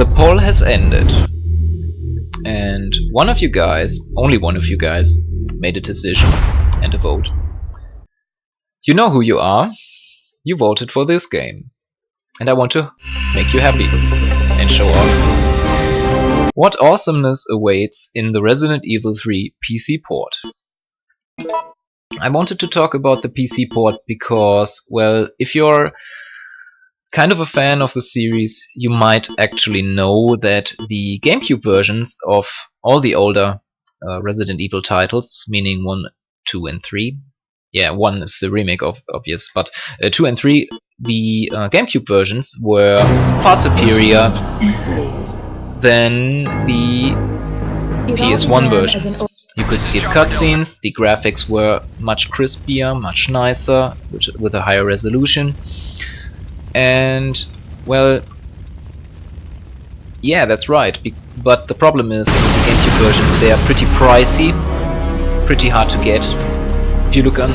The poll has ended, and one of you guys, only one of you guys, made a decision and a vote. You know who you are. You voted for this game, and I want to make you happy and show off what awesomeness awaits in the Resident Evil 3 PC port. I wanted to talk about the PC port because, well, if you're kind of a fan of the series, you might actually know that the GameCube versions of all the older Resident Evil titles, meaning 1, 2 and 3, yeah, 1 is the remake of obvious, but 2 and 3, the GameCube versions were far superior than the PS1 versions. You could skip cutscenes, the graphics were much crispier, much nicer, with a higher resolution. And, well, yeah, that's right, but the problem is, the GameCube versions, they are pretty pricey, pretty hard to get. If you look on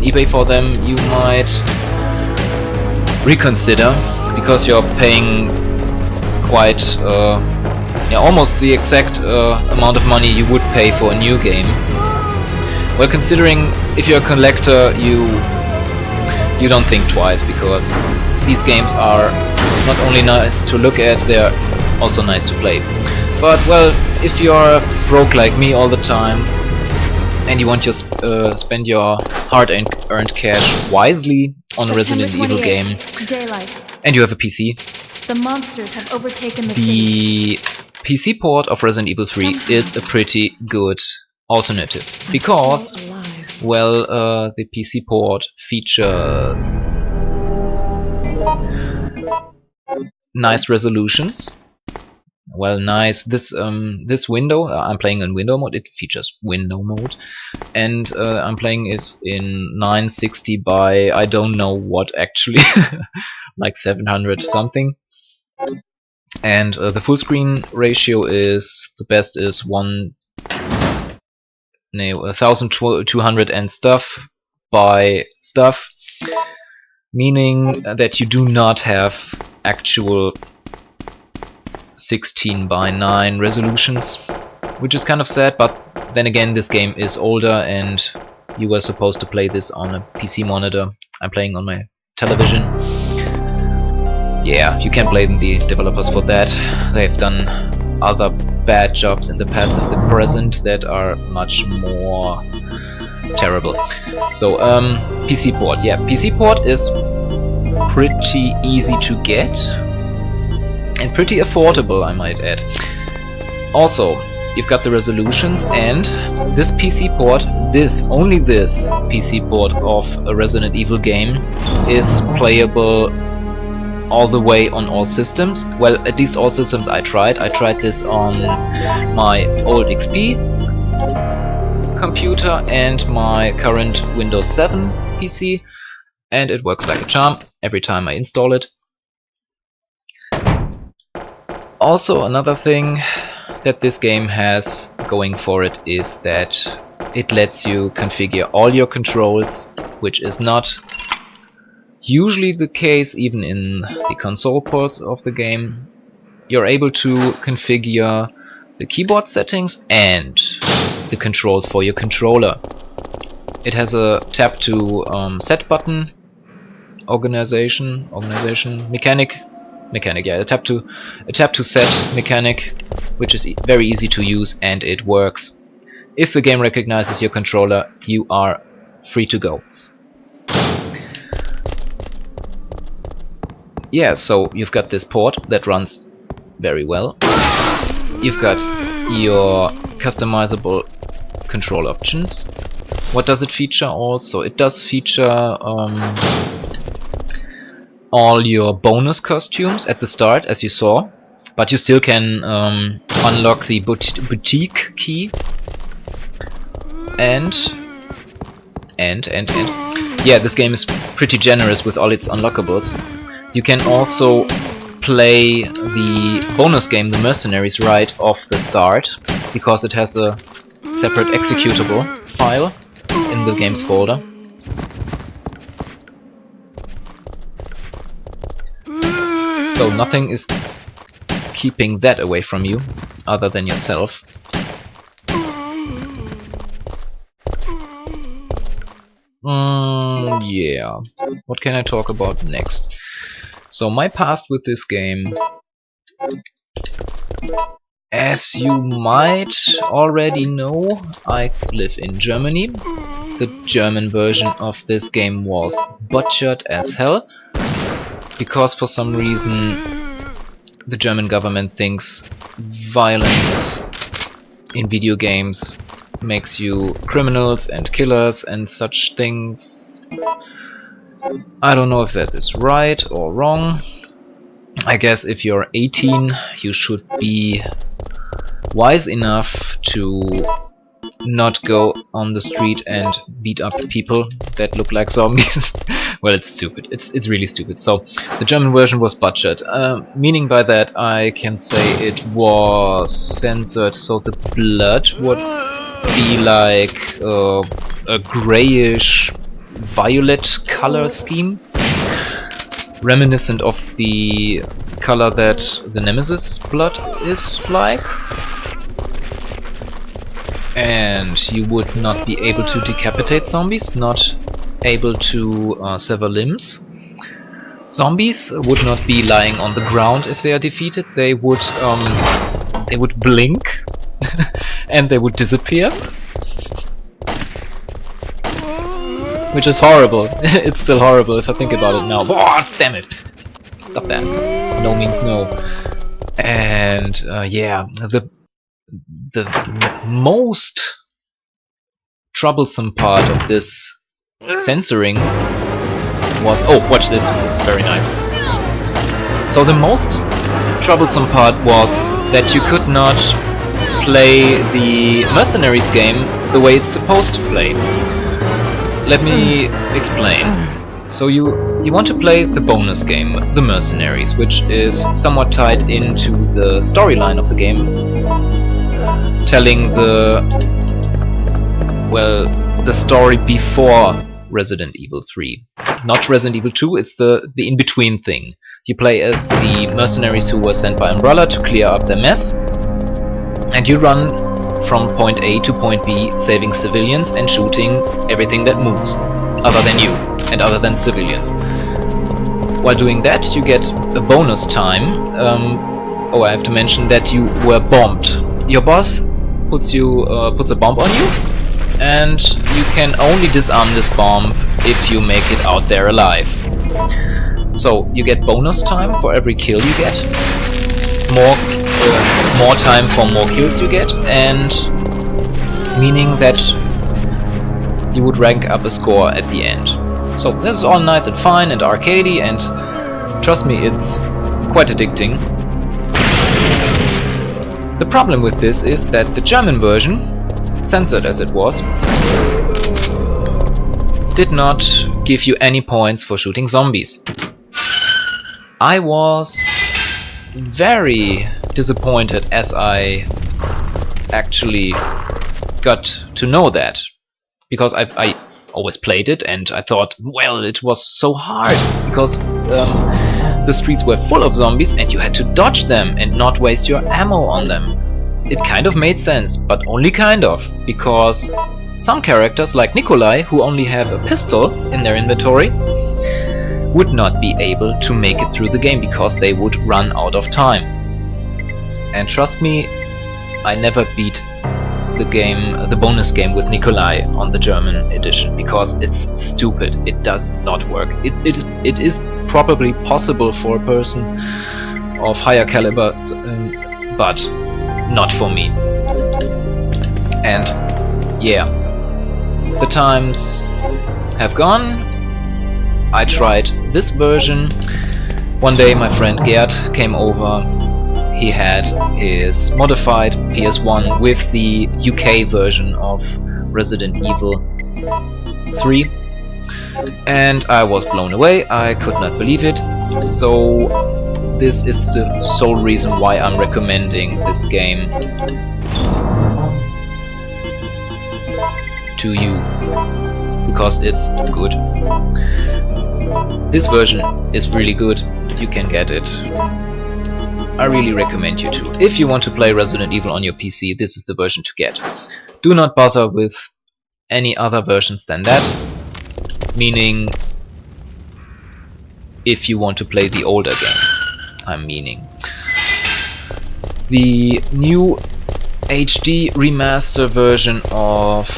eBay for them, you might reconsider, because you're paying quite, almost the exact amount of money you would pay for a new game. Well, considering if you're a collector, you don't think twice, because these games are not only nice to look at, they're also nice to play. But, well, if you're broke like me all the time, and you want to spend your hard-earned cash wisely on a Resident Evil game, and you have a PC, the monsters have overtaken the city. PC port of Resident Evil 3 is a pretty good alternative, because, well, the PC port features nice resolutions. Well, nice. This window, I'm playing in window mode. It features window mode, and I'm playing it in 960 by I don't know what actually, like 700 something. And the full screen ratio is the best is 1200 and stuff by stuff, meaning that you do not have actual 16 by 9 resolutions, which is kind of sad, but then again, this game is older and you were supposed to play this on a PC monitor. I'm playing on my television. Yeah, you can't blame the developers for that. They've done other bad jobs in the past and the present that are much more terrible. So, PC port. Yeah, PC port is pretty easy to get and pretty affordable, I might add. Also, you've got the resolutions, and this PC port, only this PC port of a Resident Evil game is playable all the way on all systems. Well, at least all systems I tried. I tried this on my old XP computer and my current Windows 7 PC, and it works like a charm every time I install it. Also, another thing that this game has going for it is that it lets you configure all your controls, which is not usually the case even in the console ports of the game. You're able to configure the keyboard settings and the controls for your controller. It has a tap to set button, organization, mechanic, yeah, a tap to set mechanic, which is very easy to use, and it works. If the game recognizes your controller, you are free to go. Yeah, so you've got this port that runs very well. You've got your customizable control options. What does it feature also? It does feature all your bonus costumes at the start, as you saw, but you still can unlock the boutique key and yeah, this game is pretty generous with all its unlockables. You can also play the bonus game, the Mercenaries, right off the start, because it has a separate executable file in the games folder. So nothing is keeping that away from you, other than yourself. Yeah. What can I talk about next? So my past with this game, as you might already know, I live in Germany. The German version of this game was butchered as hell, because for some reason the German government thinks violence in video games makes you criminals and killers and such things. I don't know if that is right or wrong. I guess if you're 18 you should be wise enough to not go on the street and beat up people that look like zombies. Well, it's stupid. It's really stupid. So the German version was butchered, meaning by that I can say it was censored, so the blood would be like a grayish violet color scheme, reminiscent of the color that the Nemesis blood is like. And you would not be able to decapitate zombies, not able to sever limbs. Zombies would not be lying on the ground if they are defeated. They would blink and they would disappear, which is horrible. It's still horrible if I think about it now. Oh, damn it! Stop that. No means no. And yeah, the most troublesome part of this censoring was... Oh, watch this, it's very nice. So the most troublesome part was that you could not play the Mercenaries game the way it's supposed to play. Let me explain. So you want to play the bonus game, the Mercenaries, which is somewhat tied into the storyline of the game, telling the story before Resident Evil 3. Not Resident Evil 2, it's the in-between thing. You play as the mercenaries who were sent by Umbrella to clear up their mess, and you run from point A to point B, saving civilians and shooting everything that moves, other than you and other than civilians. While doing that, you get a bonus time. Oh, I have to mention that you were bombed. Your boss puts a bomb on you, and you can only disarm this bomb if you make it out there alive. So you get bonus time for every kill you get, more time for more kills you get, and meaning that you would rank up a score at the end. So this is all nice and fine and arcadey, and trust me, it's quite addicting. The problem with this is that the German version, censored as it was, did not give you any points for shooting zombies. I was very disappointed as I actually got to know that, because I always played it and I thought, well, it was so hard because the streets were full of zombies and you had to dodge them and not waste your ammo on them. It kind of made sense, but only kind of, because some characters like Nikolai, who only have a pistol in their inventory, would not be able to make it through the game because they would run out of time. And trust me, I never beat the bonus game with Nikolai on the German edition, because it's stupid. It does not work. It is probably possible for a person of higher caliber, but not for me. And yeah, the times have gone. I tried this version. One day my friend Gerd came over. He had his modified PS1 with the UK version of Resident Evil 3, and I was blown away. I could not believe it. So this is the sole reason why I'm recommending this game to you, because it's good. This version is really good. You can get it I really recommend you to. If you want to play Resident Evil on your PC, this is the version to get. Do not bother with any other versions than that. Meaning, if you want to play the older games, I'm meaning. The new HD remaster version of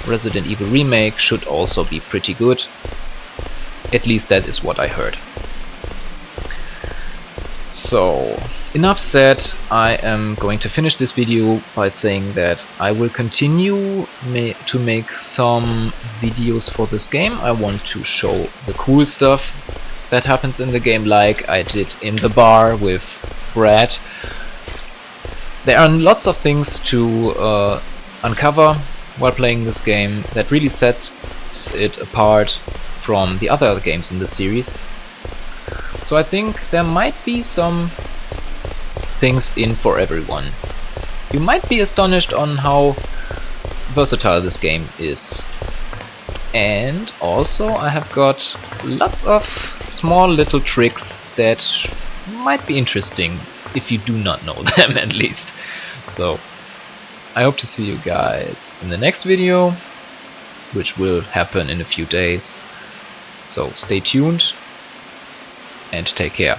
Resident Evil Remake should also be pretty good. At least that is what I heard. So, enough said. I am going to finish this video by saying that I will continue to make some videos for this game. I want to show the cool stuff that happens in the game, like I did in the bar with Brad. There are lots of things to uncover while playing this game that really sets it apart from the other games in the series. So I think there might be some things in for everyone. You might be astonished on how versatile this game is. And also I have got lots of small little tricks that might be interesting if you do not know them at least. So I hope to see you guys in the next video, which will happen in a few days. So stay tuned and take care.